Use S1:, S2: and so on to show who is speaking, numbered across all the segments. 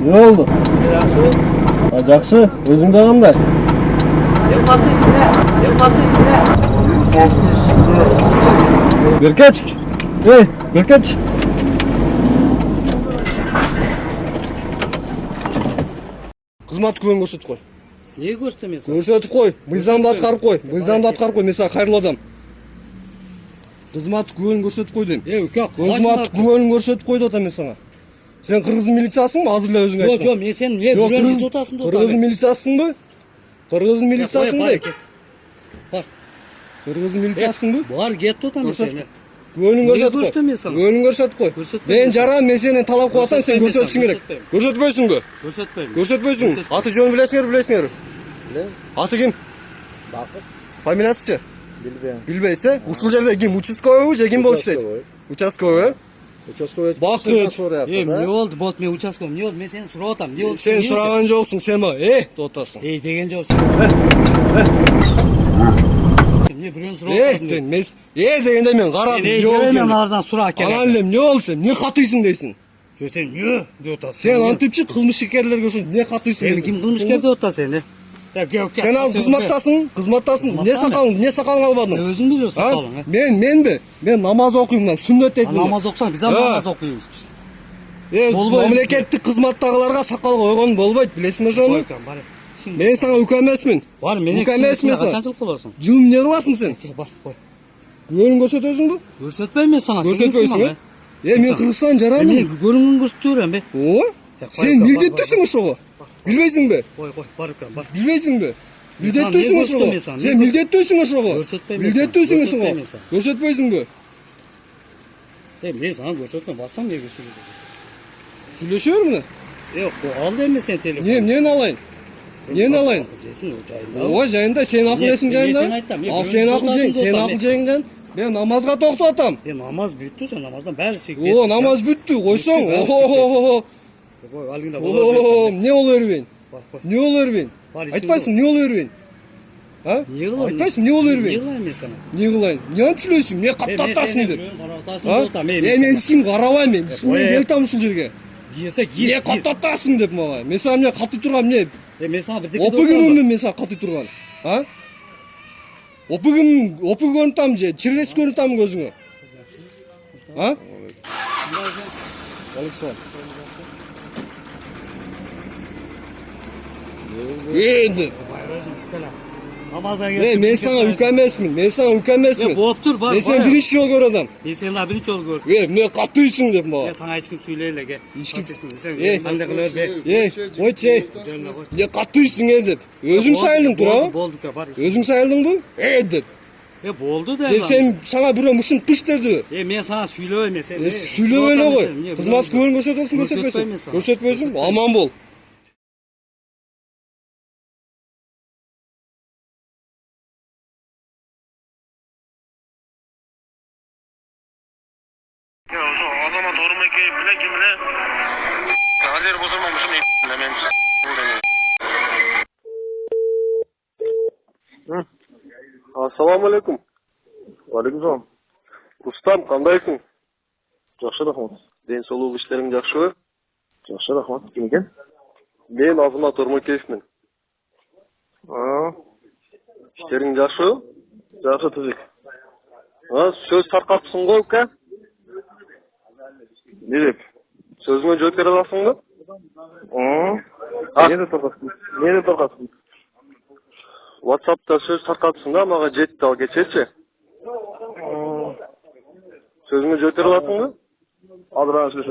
S1: Ne oldu? Жақсы. Өзің de қандай?
S2: Ev kalktı üstüne. Ev kalktı üstüne.
S1: Беркач. Беркач. Қызмат көңіл көрсетіп қой.
S2: Neyi göstermiyorsun?
S1: Көрсетіп қой. Мыйзамды атқарып қой. Мыйзамды атқарып қой. Мен саған қайырлы адам. Қызмат көңіл көрсетіп қой деймін. Қызмат көңіл көрсетіп қой деп мен саған. Сен қырғыздың милициясың ба? Әзірле өзің айт.
S2: Жоқ, мен сен не біреуін отасың да.
S1: Қырғыздың милициясың ба? Қырғыздың милициясың ба?
S2: Бар.
S1: Қырғыздың милициясың ба?
S2: Бар, кетті отамын сені.
S1: Көңілін көрсетіп қой. Көңілін көрсетіп қой. Мен жарам, мен сені талап қуатам, сен көрсетішің керек. Көрсетпейсің бе? Көрсетпейсің. Аты жөнін білесіңер? Аты кім?
S3: Бақыт.
S1: Фамилиясы ше?
S3: Білбеймін.
S1: Білбейсі? Ушыл жерде кім? Участковый же кім болып істейді? Участковый. Бақыт.
S2: Не oldu? Болды, мен участковым. Не oldu? Мен сені сұрап отам. Не oldu?
S1: Сен сұраған жоқсың, сен ба? Дотасың.
S2: Деген жоқсың. Не біреуін сұрап отасың.
S1: Дегенде мен қарадым. Не oldu?
S2: Мен ардан сұрақ керек.
S1: Аналем, не oldu сен? Не қатыйсың дейсің?
S2: Сен не деп отасың?
S1: Сен антипші қылмыскерлерге үшін не қатыйсың
S2: Сен
S1: дейсің?
S2: кім қылмыскер деп отасың сені?
S1: Сен аз қызматтасың. Не сақалың албадың?
S2: Өзің білесің сақалың.
S1: Мен бе? Мен намаз оқимын, сүннет етмін.
S2: Намаз оқысаң, біз намаз оқимыз.
S1: Мемлекеттік қызматтағыларға сақал қойған болбайды, білесің бе жоны? Мен саңа үкі емеспін.
S2: Бар, мен
S1: үкі емеспін сен.
S2: қаншалық боласың?
S1: Жылым не қыласың сен?
S2: Бар, қой.
S1: Көрін көрсетесің бе?
S2: Көрсетпеймін мен саңа.
S1: Көрсетпейсің бе? Мен Қырғызстан жарамын.
S2: Мен көріңін көрсетуірем бе?
S1: Сен милдеттісің ошоға. Білбейсің бе?
S2: Қой, бар.
S1: Білбейсің бе? Милдеттісің ошоға. Сен милдеттісің ошоға. Милдеттісің ошоға. Көрсетпейсің бе?
S2: Мен саған көрсетпеймін. Бассам неге сөйлесіп?
S1: Сөйлешер мені?
S2: Алды емес сен телефон.
S1: Нені алайын? Нені алайын?
S2: Жесін жайында.
S1: Жайында, сен ақыл есің жайында? Сен ақыл жайында. Мен намазға тоқтатам.
S2: Намаз бүтті, сен намаздан бәрі шекет.
S1: Намаз бүтті, қойсаң. Не ол өрбен? Не ол өрбен? Айтпайсың, не ол өрбен? Айтпайсың, не ол өрбен?
S2: Не қылайын мен сана?
S1: Не қылайын? Не анып сөйлейсің? Не қаптатасың деп? Мен ішім қаравай мен. Ішіммен айтам ұшыл жерге. Не қаптатасың деп маған. Мен саған не қатты тұрғам не? Опығымын мен саған қатты тұрған. Опы көрінтам же, чиррес көрінтам көзіңе. Александр. Енді. Мен саңа үкі емеспін,
S2: Болып тұр, бар.
S1: Мен сен бірінші жол көр адам.
S2: Мен сен бірінші жол көр.
S1: Мен қаттыйсың деп маған.
S2: Мен саңа ешкім сөйлейлі.
S1: Қойче, не қаттыйсың деп. Өзің сайылдың тұра? Өзің сайылдың бұл? Деп.
S2: Болды да.
S1: Сен саңа біреу мұшын пыш деді.
S2: Мен саңа сөйлеуеме.
S1: Сөйлеуелі ғой. Қызмат көңіл көрсетесің, көрсетпейсің. Аман бол.
S4: Ошо азамат Ормеке биле ким эле азыр босомомушун мен
S5: Ассаламу алейкум. Алейкум салам. Рустам, кандайсың? Жакшы рахмат. Ден соолук иштериң жакшыбы? Жакшы рахмат. Ким экен? Мен Азамат Ормекеевмин. Иштериң жакшыбы? Жакшы түзүк. Сөз таркатсың го, ука? Не деп? Сөзүңө жооп бере аласыңбы? Не деп таркатсың? WhatsApp'ta söz tarqatsın da mağa жетti al geçerçi. Sözünü götür alasın mı? Alır ana söz.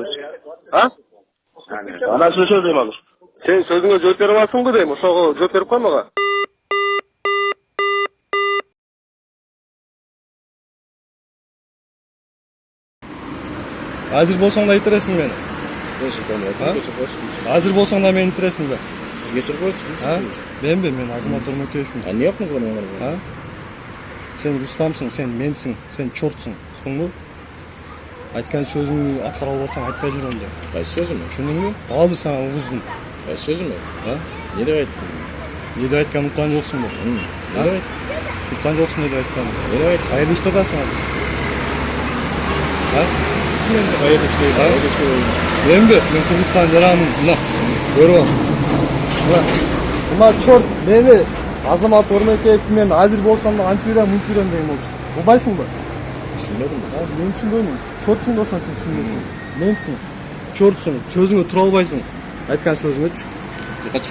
S5: Ana söz deyim alır. Sen sözünü götür alasın mı deyim? Uşağı götürüp koy mağa.
S1: Hazır bolsan da itiresin beni. Hazır bolsan da beni itiresin be.
S3: Geçirip koysun.
S1: Ben Azamат Ормекеевмін.
S3: Ne yaptınız bana onları?
S1: Sen Rustamsың, sen menсің, sen çortсың. Tuttun mu? Айтқан сөзіңді атқара албасаң айтпай жүр онда.
S3: Qaysi sözümü?
S1: Düşündün mü? Hazır sana uğuzdun.
S3: Qaysi sözümü? Ne de aytdın?
S1: Ne de aytkan ұқтан жоқсың бұл.
S3: Ne de aytdın?
S1: Ұқтан жоқсың ne de aytқан.
S3: Ne de aytdın?
S1: Қайырлы ішті атасың.
S3: Qayerda ishlaydi? Qayerda ishlaydi?
S1: Menbi, men Kırgızstan jaramın. Mına. Görüp al. Mına çort meni Azamat Ormekеев мен азыр болсам да антип берем, мынтип берем деген болчу. Болбайсыңбы?
S3: Tushunmadim.
S1: Мен түшүнбөймүн. Чортсуң да ошон үчүн түшүнбөйсүң. Менсиң. Чортсуң, сөзүңө тура албайсың. Айткан сөзүңөчү.
S3: Kaç?